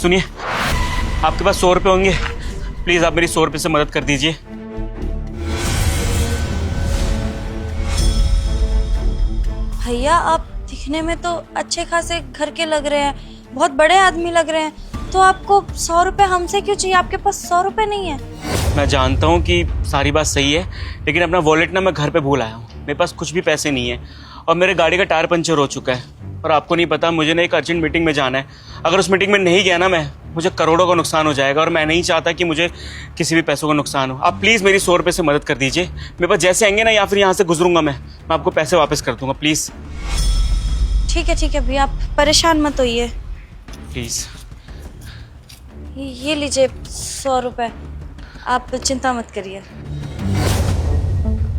सुनिए, आपके पास 100 रुपये होंगे? प्लीज आप मेरी 100 रुपये से मदद कर दीजिए। भैया आप दिखने में तो अच्छे खासे घर के लग रहे हैं, बहुत बड़े आदमी लग रहे हैं, तो आपको 100 रुपये हमसे क्यों चाहिए? आपके पास 100 रुपये नहीं है? मैं जानता हूँ कि सारी बात सही है, लेकिन अपना वॉलेट ना मैं घर पे भूल आया हूँ। मेरे पास कुछ भी पैसे नहीं है और मेरे गाड़ी का टायर पंचर हो चुका है। और आपको नहीं पता, मुझे ना एक अर्जेंट मीटिंग में जाना है। अगर उस मीटिंग में नहीं गया ना मुझे करोड़ों का नुकसान हो जाएगा और मैं नहीं चाहता कि मुझे किसी भी पैसों का नुकसान हो। आप प्लीज़ मेरी 100 रुपये से मदद कर दीजिए। मेरे पास जैसे आएंगे ना, या फिर यहाँ से गुजरूंगा मैं आपको पैसे वापस कर दूंगा। प्लीज़ ठीक है भैया, आप परेशान मत होइए। प्लीज़ ये लीजिए 100 रुपये, आप चिंता मत करिए।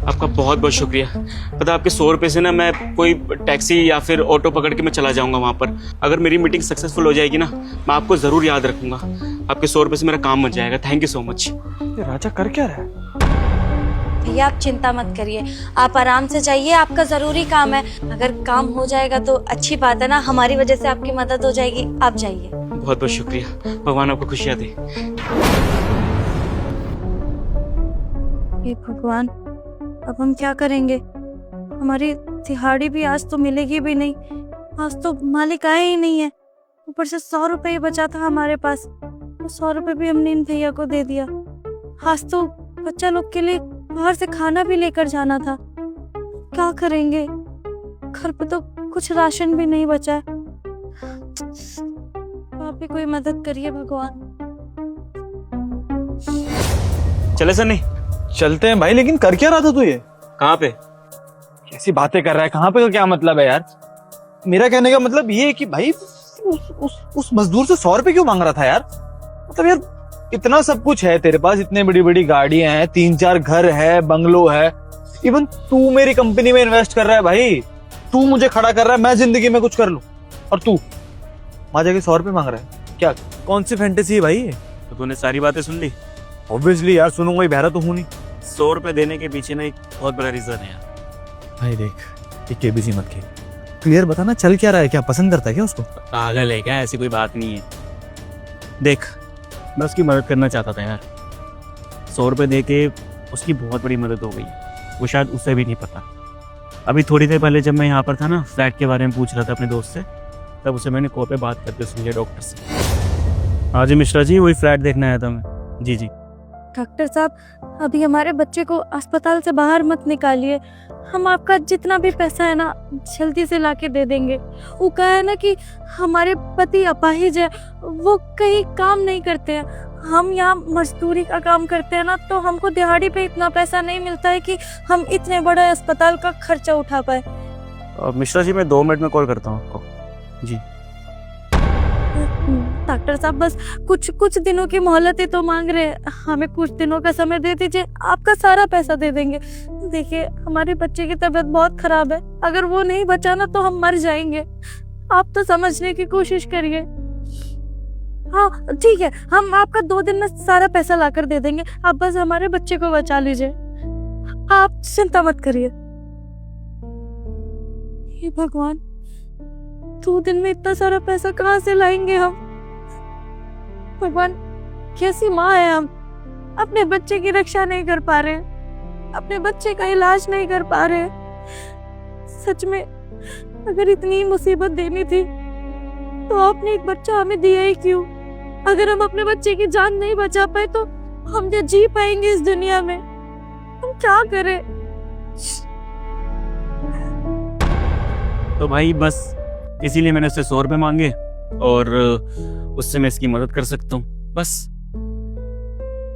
आपका बहुत बहुत शुक्रिया। पता आपके 100 रुपये से ना मैं कोई टैक्सी या फिर ऑटो पकड़ के मैं चला जाऊंगा वहाँ पर। अगर मेरी मीटिंग सक्सेसफुल हो जाएगी ना, मैं आपको ज़रूर याद रखूंगा। आपके 100 रुपये से मेरा काम बन जाएगा। Thank you so much. ये राजा कर क्या रहा है? भैया आप चिंता मत करिए, आप आराम से जाइए, आपका ज़रूरी काम है। अगर काम हो जाएगा तो अच्छी बात है ना, हमारी वजह से आपकी मदद हो जाएगी। आप जाइए। बहुत बहुत शुक्रिया, भगवान आपको खुशियाँ दे। हे भगवान, अब हम क्या करेंगे? हमारी दिहाड़ी भी आज तो मिलेगी भी नहीं। आज तो मालिक आए ही नहीं है, ऊपर से 100 रुपये ही बचा था हमारे पास। वो 100 रुपये भी हमने इन भैया को दे दिया। आज तो बच्चा लोग के लिए बाहर से खाना भी लेकर जाना था। क्या करेंगे? घर पे तो कुछ राशन भी नहीं बचा है। आप भी कोई मदद करिए भगवान। चले सर? नहीं चलते हैं भाई, लेकिन कर क्या रहा था तू ये? कहाँ पे? कैसी बातें कर रहा है? कहाँ पे का क्या मतलब है यार? मेरा कहने का मतलब ये है कि भाई उस मजदूर से 100 रुपए क्यों मांग रहा था यार? मतलब यार इतना सब कुछ है तेरे पास, इतने बड़ी बड़ी गाड़ियां हैं, 3-4 घर है, बंगलो है, इवन तू मेरी कंपनी में इन्वेस्ट कर रहा है भाई, तू मुझे खड़ा कर रहा है मैं जिंदगी में कुछ कर लूं, और तू वहां जाके 100 रुपए मांग रहा है? क्या कौन सी फैंटेसी है भाई? तो तूने सारी बातें सुन ली? ऑब्वियसली यार सुनूंगा ही, बहरा तो हूं नहीं। 100 रुपये देने के पीछे ना एक बहुत बड़ा रीजन है यार। भाई देख, ये केबीसी मत खेल, क्लियर बता ना, चल क्या रहा है? क्या पसंद करता है क्या उसको? पागल है क्या? ऐसी कोई बात नहीं है। देख, मैं उसकी मदद करना चाहता था यार। 100 रुपये दे के उसकी बहुत बड़ी मदद हो गई। वो शायद उससे भी नहीं पता। अभी थोड़ी देर पहले जब मैं यहाँ पर था ना, फ्लैट के बारे में पूछ रहा था अपने दोस्त से, तब उसे मैंने कॉल पे बात करते सुन लिया डॉक्टर से। हाँ जी मिश्रा जी, वही फ्लैट देखने आया था मैं। जी जी। डॉक्टर साहब, अभी हमारे बच्चे को अस्पताल से बाहर मत निकालिए। हम आपका जितना भी पैसा है ना जल्दी से लाके दे देंगे। वो कहा है ना कि हमारे पति अपाहिज है, वो कहीं काम नहीं करते हैं। हम यहाँ मजदूरी का काम करते हैं ना, तो हमको दिहाड़ी पे इतना पैसा नहीं मिलता है कि हम इतने बड़े अस्पताल का खर्चा उठा पाए। मिश्रा जी, मैं 2 मिनट में कॉल करता हूँ आपको। जी। डॉक्टर साहब, बस कुछ दिनों की मोहलत ही तो मांग रहे हैं, हमें कुछ दिनों का समय दे दीजिए, आपका सारा पैसा दे देंगे। देखिए, हमारे बच्चे की तबीयत बहुत खराब है, अगर वो नहीं बचा ना तो हम मर जाएंगे। आप तो समझने की कोशिश करिए। हाँ ठीक है, हम आपका 2 दिन में सारा पैसा लाकर दे देंगे, आप बस हमारे बच्चे को बचा लीजिए। आप चिंता मत करिए। हे भगवान, 2 दिन में इतना सारा पैसा कहाँ से लाएंगे हम? भगवान, कैसी माँ है हम, अपने बच्चे की रक्षा नहीं कर पा रहे, अपने बच्चे का इलाज नहीं कर पा रहे। सच में अगर इतनी मुसीबत देनी थी तो आपने एक बच्चा हमें दिया ही क्यों? अगर हम अपने बच्चे की जान नहीं बचा पाए तो हम क्या जी पाएंगे इस दुनिया में? हम क्या करें? तो भाई बस इसीलिए मैंने उससे 100 रुपये मांगे और उससे मैं इसकी मदद कर सकता हूँ, बस।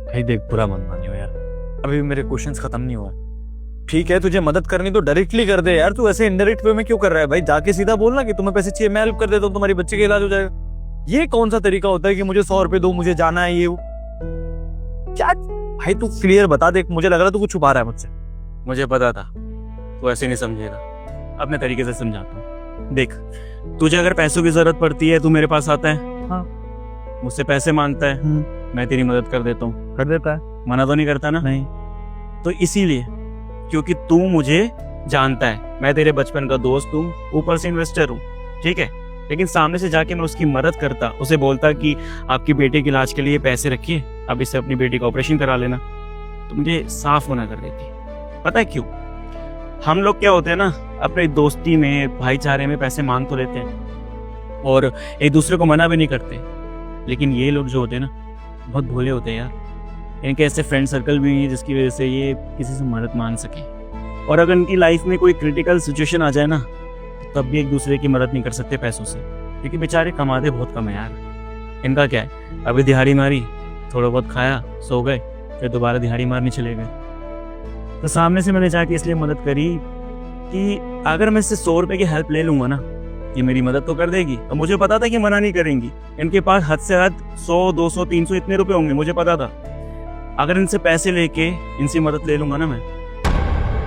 भाई देख, बुरा मन मानियो यार, अभी भी मेरे क्वेश्चंस खत्म नहीं हुआ। ठीक है, तुझे मदद करनी तो डायरेक्टली कर दे यार, तू ऐसे इनडायरेक्ट वे में क्यों कर रहा है भाई? जाके सीधा बोलना कि तुम्हें पैसे चाहिए, मैं हेल्प कर देता हूँ, तुम्हारी बच्चे का इलाज हो जाएगा। ये कौन सा तरीका होता है कि मुझे 100 रुपए दो, मुझे जाना है, ये वो क्या? भाई तू क्लियर बता, देख मुझे लग रहा है तू कुछ छुपा रहा है मुझसे। मुझे पता था तू ऐसे नहीं समझेगा, अपने तरीके से समझाता हूँ। देख, तुझे अगर पैसों की जरूरत पड़ती है, तू मेरे पास आता है, हाँ, मुझसे पैसे मांगता है, मैं तेरी मदद कर देता हूँ। कर देता है, मना तो नहीं करता ना? नहीं। तो इसीलिए, क्योंकि तू मुझे जानता है, मैं तेरे बचपन का दोस्त हूँ, ऊपर से इन्वेस्टर हूँ, ठीक है? लेकिन सामने से जाके मैं उसकी मदद करता, उसे बोलता कि आपकी बेटे के इलाज के लिए पैसे रखिए, अब इससे अपनी बेटी का ऑपरेशन करा लेना, तो मुझे साफ मना कर देती। पता है क्यों? हम लोग क्या होते हैं ना, अपने दोस्ती में, भाईचारे में पैसे मांग तो लेते हैं और एक दूसरे को मना भी नहीं करते, लेकिन ये लोग जो होते हैं ना, बहुत भोले होते हैं यार। इनके ऐसे फ्रेंड सर्कल भी हैं जिसकी वजह से ये किसी से मदद मांग सके, और अगर इनकी लाइफ में कोई क्रिटिकल सिचुएशन आ जाए ना, तब भी एक दूसरे की मदद नहीं कर सकते पैसों से, क्योंकि बेचारे कमाते बहुत कम है यार। इनका क्या है, अभी दिहाड़ी मारी, थोड़ा बहुत खाया, सो गए, फिर दोबारा दिहाड़ी मारने चले गए। तो सामने से मैंने जाके इसलिए मदद करी कि अगर मैं इससे 100 रुपए की हेल्प ले लूंगा ना, ये मेरी मदद तो कर देगी, और मुझे पता था कि मना नहीं करेंगी। इनके पास हद से हद 100, 200, 300 इतने रुपए होंगे, मुझे पता था। अगर इनसे पैसे लेके इनसे मदद ले लूंगा ना मैं,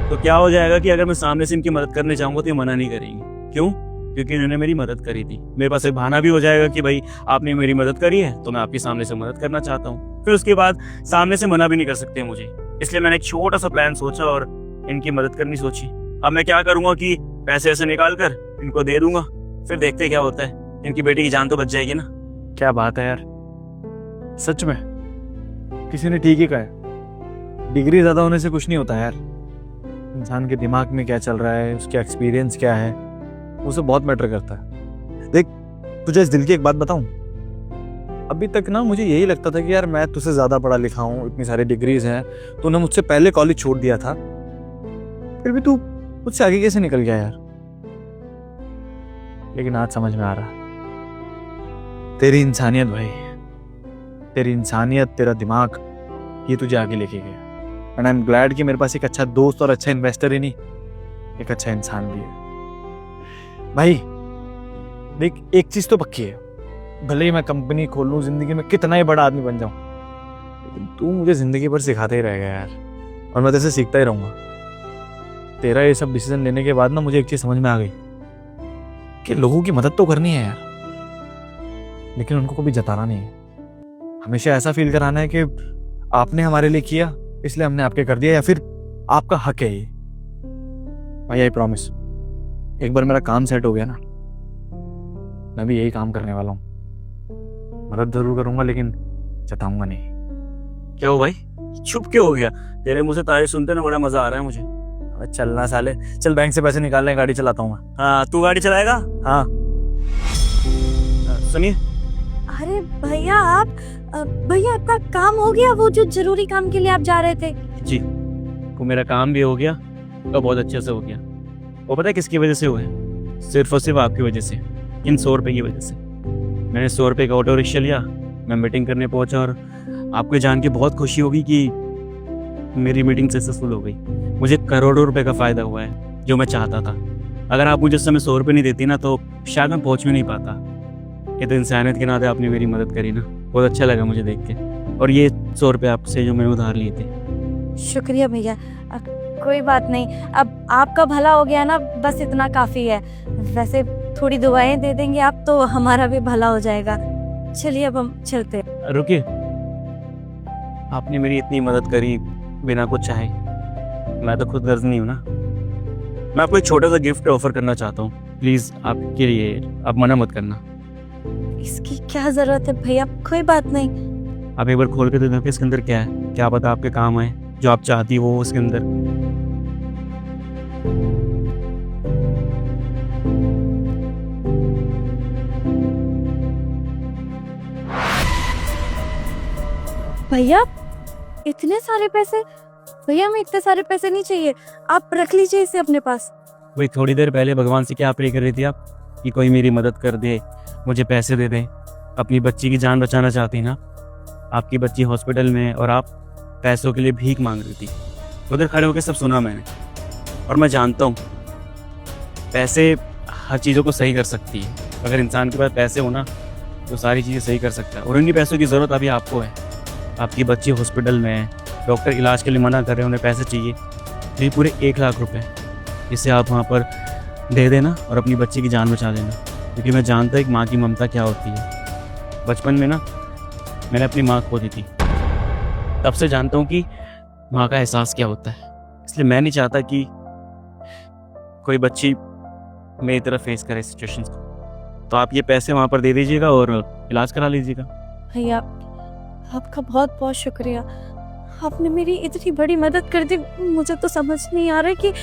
तो क्या हो जाएगा कि अगर मैं सामने से इनकी मदद करने जाऊंगा तो ये मना नहीं करेंगी। क्यों? क्योंकि इन्होंने मेरी मदद करी थी। मेरे पास एक बहाना भी हो जाएगा कि भाई आपने मेरी मदद करी है तो मैं आपके सामने से मदद करना चाहता हूँ। फिर उसके बाद सामने से मना भी नहीं कर सकते मुझे। इसलिए मैंने एक छोटा सा प्लान सोचा और इनकी मदद करनी सोची। अब मैं क्या करूंगा कि पैसे ऐसे निकाल कर इनको दे दूंगा, फिर देखते क्या होता है। इनकी बेटी की जान तो बच जाएगी ना। क्या बात है यार, सच में किसी ने ठीक ही कहा है। डिग्री ज्यादा होने से कुछ नहीं होता यार। इंसान के दिमाग में क्या चल रहा है, उसका एक्सपीरियंस क्या है, वो सब बहुत मैटर करता है। देख, तुझे इस दिल की एक बात बताऊं, अभी तक ना मुझे यही लगता था कि यार मैं तुझसे ज्यादा पढ़ा लिखा हूँ, इतनी सारी डिग्रीज हैं, तूने मुझसे पहले कॉलेज छोड़ दिया था, फिर भी तू मुझसे आगे कैसे निकल गया यार। लेकिन आज समझ में आ रहा, तेरी इंसानियत भाई, तेरी इंसानियत, तेरा दिमाग, ये तुझे आगे लेके गया। एंड आई एम ग्लैड कि मेरे पास एक अच्छा दोस्त और अच्छा इन्वेस्टर ही नहीं, एक अच्छा इंसान भी है भाई। देख, एक चीज तो पक्की है, भले ही मैं कंपनी खोल लूं, जिंदगी में कितना ही बड़ा आदमी बन जाऊं, लेकिन तू मुझे जिंदगी भर सिखाते ही रहेगा यार, और मैं तेरे से सीखता ही रहूंगा। तेरा ये सब डिसीजन लेने के बाद ना मुझे एक चीज समझ में आ गई कि लोगों की मदद तो करनी है यार, लेकिन उनको कभी जताना नहीं है। हमेशा ऐसा फील कराना है कि आपने हमारे लिए किया इसलिए हमने आपके कर दिया, या फिर आपका हक है ये। भाई आई प्रॉमिस, एक बार मेरा काम सेट हो गया ना, मैं भी यही काम करने वाला हूँ। मदद जरूर करूंगा लेकिन जताऊंगा नहीं। क्या हो भाई, चुप क्यों हो गया? तेरे मुंह से तारीफ सुनते ना बड़ा मजा आ रहा है मुझे। अबे चलना साले, चल बैंक से पैसे निकालने, गाड़ी चलाता हूँ मैं। हाँ, तू गाड़ी चलाएगा? हाँ। सुनिए, अरे भैया आप भैया आपका काम हो गया, वो जो जरूरी काम के लिए आप जा रहे थे? जी, वो मेरा काम भी हो गया और बहुत अच्छे से हो गया। वो पता है किसकी वजह से हुआ है? सिर्फ और सिर्फ आपकी वजह से, इन 100 रुपये की वजह से। मैंने 100 रुपये का ऑटो रिक्शा लिया, मैं मीटिंग करने पहुंचा, और आपको जान के बहुत खुशी होगी कि मेरी मीटिंग सक्सेसफुल हो गई। मुझे करोड़ों रुपए का फ़ायदा हुआ है, जो मैं चाहता था। अगर आप मुझे उस समय 100 रुपये नहीं देती ना, तो शायद मैं पहुंच भी नहीं पाता। ये तो इंसानियत के नाते आपने मेरी मदद करी ना, बहुत अच्छा लगा मुझे देख के। और ये 100 रुपये आपसे जो मैंने उधार लिए थे। शुक्रिया भैया, कोई बात नहीं, अब आपका भला हो गया ना, बस इतना काफ़ी है। वैसे थोड़ी दुआएं दे देंगे आप तो हमारा भी भला हो जाएगा। चलिए अब हम चलते हैं। रुकिए, आपने मेरी इतनी मदद करी बिना कुछ चाहे, मैं तो खुद गर्ज नहीं हूँ ना। मैं आपको एक छोटा सा गिफ्ट ऑफर करना चाहता हूँ, प्लीज़ आपके लिए, आप मना मत करना। इसकी क्या जरूरत है भैया, कोई बात नहीं। आप एक बार खोल के देखो इसके अंदर क्या है, क्या पता आपके काम आए, जो आप चाहती हो वो उसके अंदर। भैया इतने सारे पैसे? भैया हमें इतने सारे पैसे नहीं चाहिए, आप रख लीजिए इसे अपने पास। वही थोड़ी देर पहले भगवान से क्या प्रे कर रही थी आप कि कोई मेरी मदद कर दे, मुझे पैसे दे दे। अपनी बच्ची की जान बचाना चाहती ना, आपकी बच्ची हॉस्पिटल में और आप पैसों के लिए भीख मांग रही थी। उधर खड़े होकर सब सुना मैंने, और मैं जानता हूँ पैसे हर चीज़ों को सही कर सकती है। अगर इंसान के पास पैसे हो ना, तो सारी चीज़ें सही कर सकता है। और उन्हीं पैसों की ज़रूरत अभी आपको है। आपकी बच्ची हॉस्पिटल में है, डॉक्टर इलाज के लिए मना कर रहे हैं, उन्हें पैसे चाहिए, तो ये पूरे 1 लाख रुपए इसे आप वहाँ पर दे देना और अपनी बच्ची की जान बचा देना। क्योंकि मैं जानता हूँ एक माँ की ममता क्या होती है। बचपन में ना मैंने अपनी माँ खो दी थी, तब से जानता हूँ कि माँ का एहसास क्या होता है। इसलिए मैं नहीं चाहता कि कोई बच्ची मेरी तरफ फेस करे सिचुएशंस को। तो आप ये पैसे वहाँ पर दे दीजिएगा और इलाज करा लीजिएगा। भैया आपका बहुत बहुत शुक्रिया, आपने मेरी इतनी बड़ी मदद कर दी। मुझे तो समझ नहीं आ रहा है कि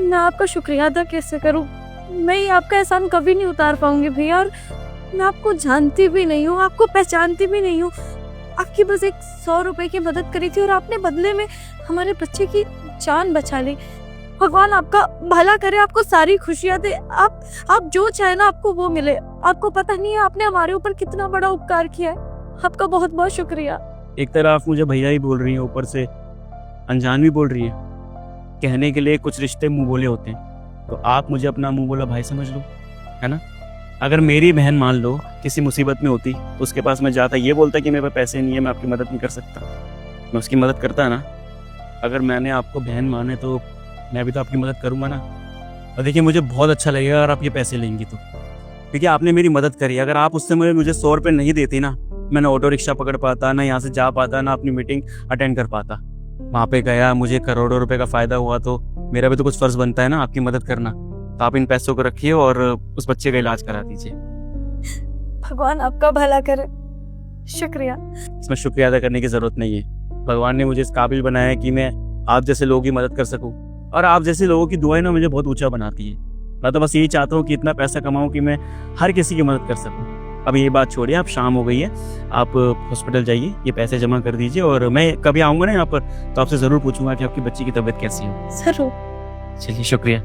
मैं आपका शुक्रिया अदा कैसे करूं। मैं ये आपका एहसान कभी नहीं उतार पाऊंगी भैया, और मैं आपको जानती भी नहीं हूँ, आपको पहचानती भी नहीं हूँ। आपकी बस एक 100 रुपए की मदद करी थी और आपने बदले में हमारे बच्चे की जान बचा ली। भगवान आपका भला करे, आपको सारी खुशियां दे, आप जो चाहे ना आपको वो मिले। आपको पता नहीं है आपने हमारे ऊपर कितना बड़ा उपकार किया है। आपका बहुत बहुत शुक्रिया। एक तरह आप मुझे भैया ही बोल रही हैं, ऊपर से अनजान भी बोल रही हैं। कहने के लिए कुछ रिश्ते मुंह बोले होते हैं, तो आप मुझे अपना मुंह बोला भाई समझ लो, है ना। अगर मेरी बहन मान लो किसी मुसीबत में होती तो उसके पास मैं जाता, ये बोलता कि मेरे पास पैसे नहीं है, मैं आपकी मदद नहीं कर सकता, मैं उसकी मदद करता ना। अगर मैंने आपको बहन माने तो मैं भी तो आपकी मदद करूँगा ना। और देखिए मुझे बहुत अच्छा लगेगा अगर आप ये पैसे लेंगी तो, क्योंकि आपने मेरी मदद करी। अगर आप उससे मुझे 100 रुपये नहीं देती ना, मैं ना ऑटो रिक्शा पकड़ पाता, ना यहाँ से जा पाता, ना अपनी मीटिंग अटेंड कर पाता। वहाँ पे गया, मुझे करोड़ों रुपए का फ़ायदा हुआ, तो मेरा भी तो कुछ फ़र्ज़ बनता है ना आपकी मदद करना। तो आप इन पैसों को रखिए और उस बच्चे का इलाज करा दीजिए। भगवान आपका भला करे, शुक्रिया। इसमें शुक्रिया अदा करने की ज़रूरत नहीं है। भगवान ने मुझे इस काबिल बनाया है कि मैं आप जैसे लोगों की मदद कर सकूँ, और आप जैसे लोगों की दुआएं ना मुझे बहुत ऊँचा बनाती है। मैं तो बस यही चाहता हूँ कि इतना पैसा कमाऊँ कि मैं हर किसी की मदद कर सकूँ। अब ये बात छोड़िए, आप शाम हो गई है, आप हॉस्पिटल जाइए, ये पैसे जमा कर दीजिए, और मैं कभी आऊँगा ना यहाँ पर तो आपसे ज़रूर पूछूंगा कि आपकी बच्ची की तबीयत कैसी है। जरूर। चलिए, शुक्रिया।